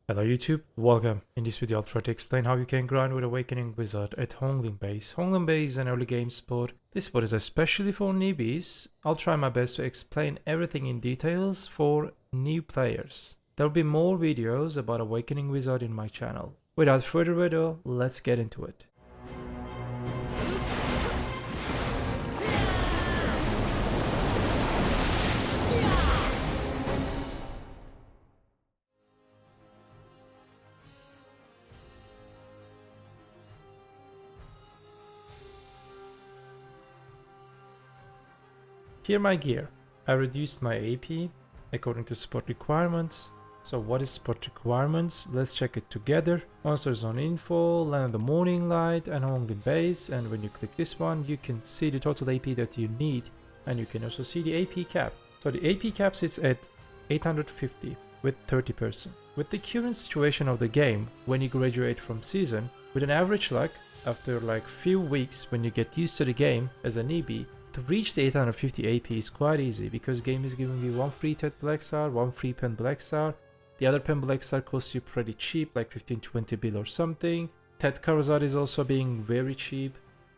Hello YouTube, welcome. In this video I'll try to explain how you can grind with Awakening Wizard at Honglim base. Honglim base is an early game spot. This spot is especially for newbies. I'll try my best to explain everything in details for new players. There'll be more videos about Awakening Wizard in my channel. Without further ado, let's get into it. Here my gear. I reduced my AP according to spot requirements. So what is spot requirements? Let's check it together. Monster Zone Info, Land of the Morning Light, and Honglim base. And when you click this one, you can see the total AP that you need. And you can also see the AP cap. So the AP cap sits at 850 with 30%. With the current situation of the game, when you graduate from season, with an average luck, after like few weeks when you get used to the game as a newbie, to reach the 850 AP is quite easy because game is giving you one free TED Black Star, one free pen Black Star. The other pen Black Star costs you pretty cheap, like 15-20 bill or something. TED Karazad is also being very cheap.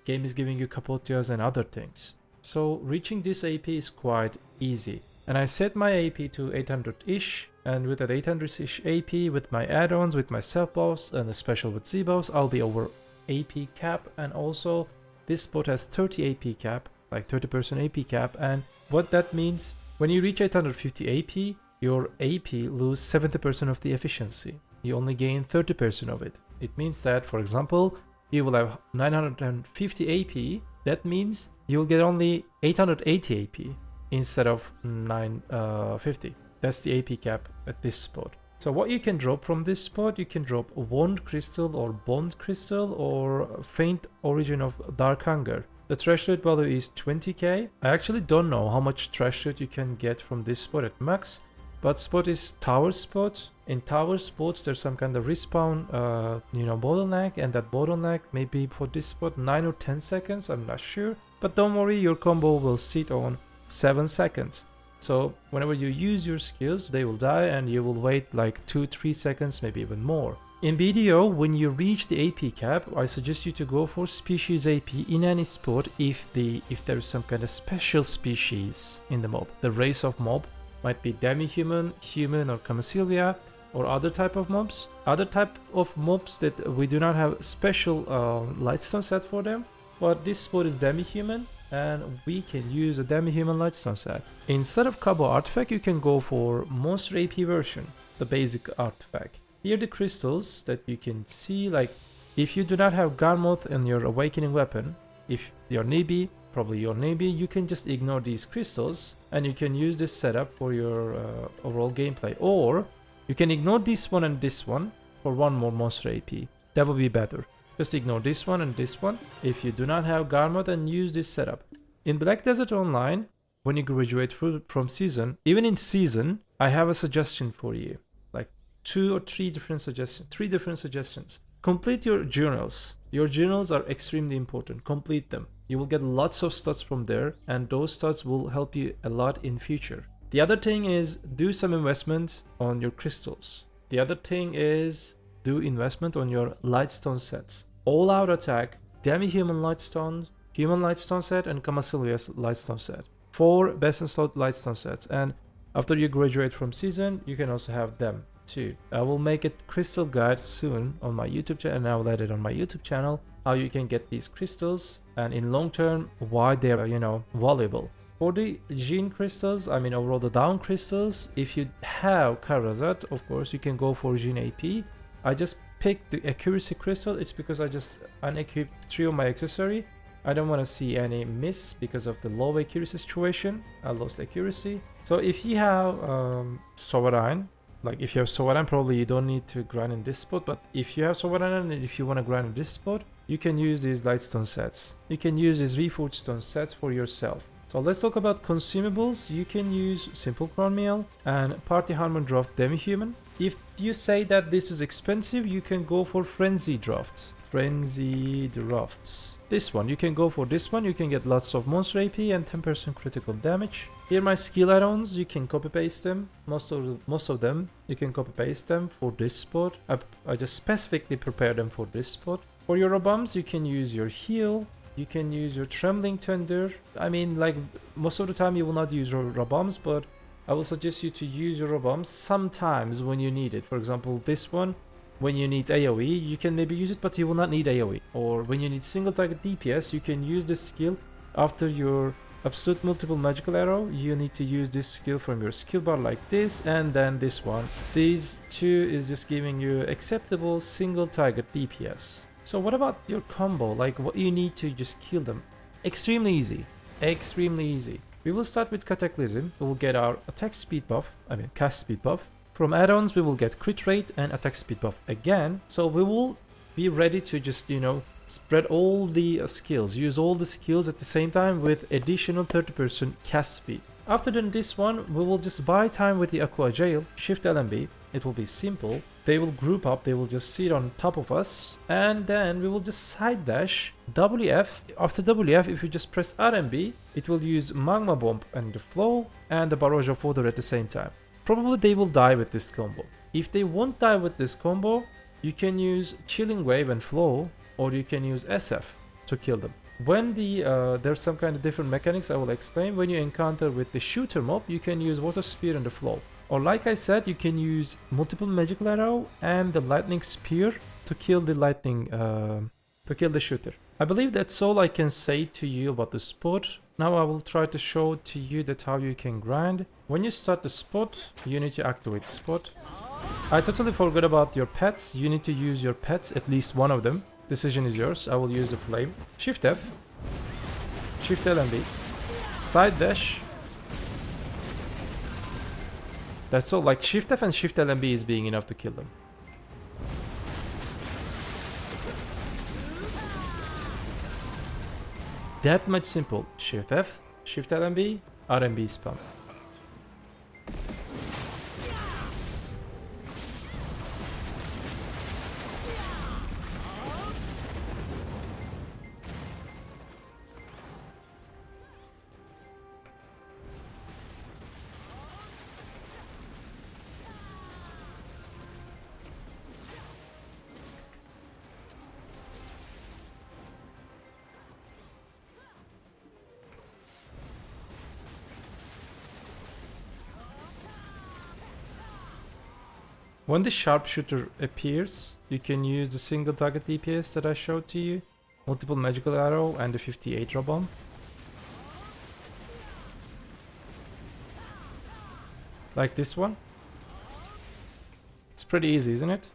Game is giving you Kapotias and other things. So reaching this AP is quite easy. And I set my AP to 800-ish, and with that 800-ish AP, with my add-ons, with my self-buffs, and the special with Z-buffs, I'll be over AP cap. And also this spot has 30 AP cap, like 30% AP cap. And what that means, when you reach 850 AP, your AP lose 70% of the efficiency. You only gain 30% of it. It means that, for example, you will have 950 AP. That means you will get only 880 AP instead of 950. That's the AP cap at this spot. So what you can drop from this spot, you can drop Wand Crystal or Bond Crystal or Faint Origin of Dark Hunger. The trash loot value is 20k. I actually don't know how much trash loot you can get from this spot at max, but spot is tower spot. In tower spots there's some kind of respawn bottleneck, and that bottleneck maybe for this spot 9 or 10 seconds, I'm not sure, but don't worry, your combo will sit on 7 seconds. So whenever you use your skills, they will die and you will wait like 2-3 seconds, maybe even more. In BDO, when you reach the AP cap, I suggest you to go for species AP in any spot if there is some kind of special species in the mob. The race of mob might be demi-human, human, or Camasylvia, or other type of mobs. Other type of mobs that we do not have special lightstone set for them, but this spot is demi-human, and we can use a demi-human lightstone set. Instead of Cabo artifact, you can go for monster AP version, the basic artifact. Here the crystals that you can see, like if you do not have Garmoth in your awakening weapon, if you're newbie, probably you're newbie, you can just ignore these crystals and you can use this setup for your overall gameplay. Or you can ignore this one and this one for one more monster AP. That would be better. Just ignore this one and this one if you do not have Garmoth and use this setup. In Black Desert Online, when you graduate from season, even in season, I have a suggestion for you. Three different suggestions. Complete your journals. Your journals are extremely important. Complete them. You will get lots of stats from there, and those stats will help you a lot in future. The other thing is do some investment on your crystals. The other thing is do investment on your lightstone sets. All out attack, demi-human lightstone, human lightstone set, and Camasylvia's lightstone set. 4 best in slot lightstone sets, and after you graduate from season, you can also have them too. I will make a crystal guide soon on my YouTube channel, and I will add it on my YouTube channel, how you can get these crystals and in long term why they are valuable. For the gene crystals, I mean overall the down crystals, if you have Karazad, of course you can go for gene AP. I just picked the accuracy crystal. It's because I just unequipped 3 of my accessory. I don't want to see any miss because of the low accuracy situation. I lost accuracy. So if you have Sovereign, like if you have Sovereign, probably you don't need to grind in this spot, but if you have Sovereign and if you want to grind in this spot, you can use these lightstone sets. You can use these reforged stone sets for yourself. So let's talk about consumables. You can use simple cornmeal and party harmon draft demi-human. If you say that this is expensive, you can go for frenzy drafts. This one, you can go for this one. You can get lots of monster AP and 10% critical damage. Here my skill add-ons, you can copy paste them. Most of them you can copy paste them for this spot. I just specifically prepare them for this spot. For your bombs, you can use your heal. You can use your trembling tender. I mean, like most of the time you will not use your bombs, but I will suggest you to use your bombs sometimes when you need it. For example, this one, when you need AoE, you can maybe use it, but you will not need AoE. Or when you need single target DPS, you can use this skill after your absolute multiple magical arrow. You need to use this skill from your skill bar like this, and then this one. These two is just giving you acceptable single target DPS. So what about your combo? Like what you need to just kill them? Extremely easy. Extremely easy. We will start with Cataclysm. We will get our attack speed buff, cast speed buff. From add-ons, we will get crit rate and attack speed buff again. So we will be ready to just, you know, spread all the skills, use all the skills at the same time with additional 30% cast speed. After doing this one, we will just buy time with the AKKO jail, shift LMB. It will be simple. They will group up, they will just sit on top of us, and then we will just side dash WF. After WF, if you just press RMB, it will use Magma Bomb and the Flow and the Barrage of Water at the same time. Probably they will die with this combo. If they won't die with this combo, you can use Chilling Wave and Flow, or you can use SF to kill them. When there's some kind of different mechanics I will explain. When you encounter with the shooter mob, you can use Water Sphere and the Flow. Or like I said, you can use multiple magical arrow and the lightning spear to kill the lightning, to kill the shooter. I believe that's all I can say to you about the spot. Now I will try to show to you that how you can grind. When you start the spot, you need to activate the spot. I totally forgot about your pets. You need to use your pets, at least one of them. Decision is yours. I will use the flame. Shift F. Shift LMB. Side dash. That's all. Like Shift F and Shift LMB is being enough to kill them. That much simple. Shift F, Shift LMB, RMB spam. When the sharpshooter appears, you can use the single target DPS that I showed to you, multiple magical arrow, and the 58 bomb. Like this one. It's pretty easy, isn't it?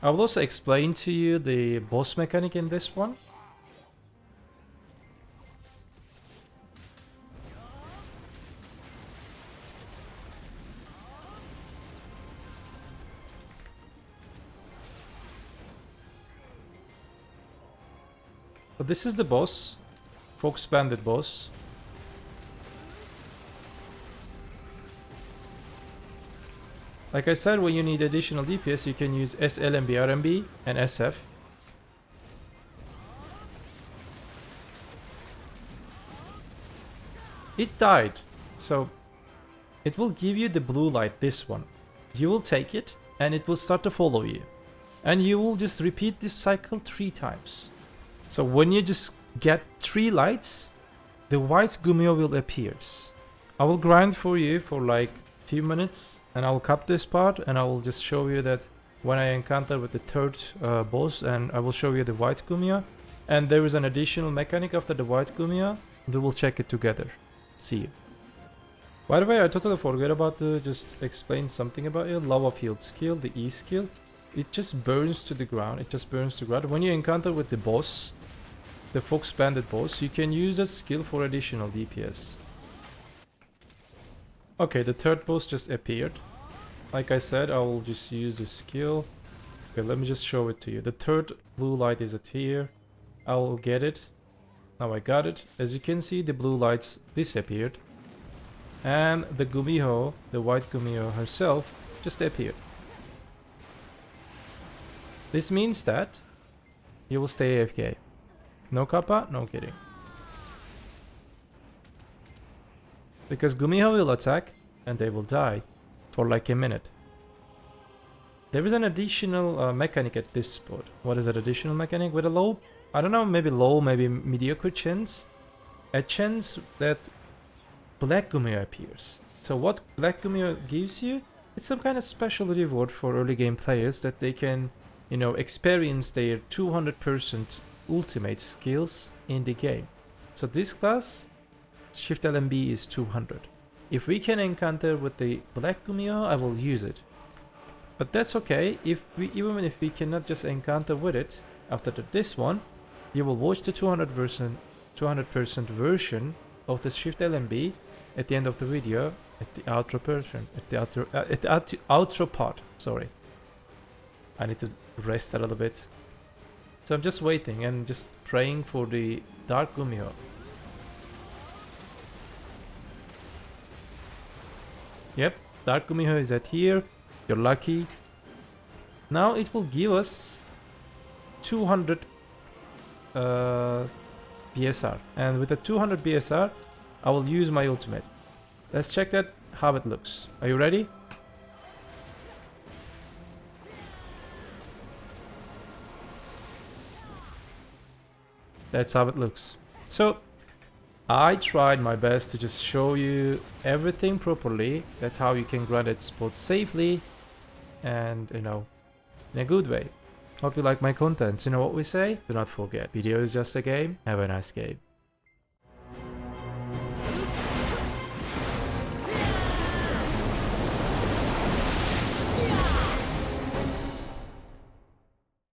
I will also explain to you the boss mechanic in this one. But this is the boss, Fox Bandit boss. Like I said, when you need additional DPS, you can use SLMB, RMB, and SF. It died, so it will give you the blue light, this one. You will take it, and it will start to follow you. And you will just repeat this cycle 3 times. So when you just get 3 lights, the white Gumio will appear. I will grind for you for like a few minutes, and I will cut this part, and I will just show you that when I encounter with the third boss, and I will show you the white Gumio. And there is an additional mechanic after the white Gumio. We will check it together. See you. By the way, I totally forgot about to just explain something about it. Lava Field skill, the E skill. It just burns to the ground. It just burns to the ground. When you encounter with the boss, the Fox Bandit boss, you can use that skill for additional DPS. Okay, the third boss just appeared. Like I said, I will just use the skill. Okay, let me just show it to you. The third blue light is at here. I will get it. Now I got it. As you can see, the blue lights disappeared. And the Gumiho, the white Gumiho herself, just appeared. This means that you will stay AFK. No kappa, no kidding. Because Gumiho will attack and they will die for like a minute. There is an additional mechanic at this spot. What is that additional mechanic? With a low, I don't know, maybe low, maybe mediocre chance. A chance that Black Gumiho appears. So what Black Gumiho gives you, it's some kind of special reward for early game players that they can, you know, experience their 200% ultimate skills in the game. So this class, Shift LMB is 200. If we can encounter with the Black Gumiho, I will use it. But that's okay, even if we cannot just encounter with it, after this one, you will watch the 200% version of the Shift LMB at the end of the video, at the outro portion, at the outro part, sorry. I need to rest a little bit. So I'm just waiting and just praying for the Dark Gumiho. Yep, Dark Gumiho is at here. You're lucky. Now it will give us 200 BSR. And with the 200 BSR, I will use my ultimate. Let's check that, how it looks. Are you ready? That's how it looks. So, I tried my best to just show you everything properly. That's how you can grind that spot safely and, you know, in a good way. Hope you like my content. You know what we say? Do not forget, BDO is just a game. Have a nice game.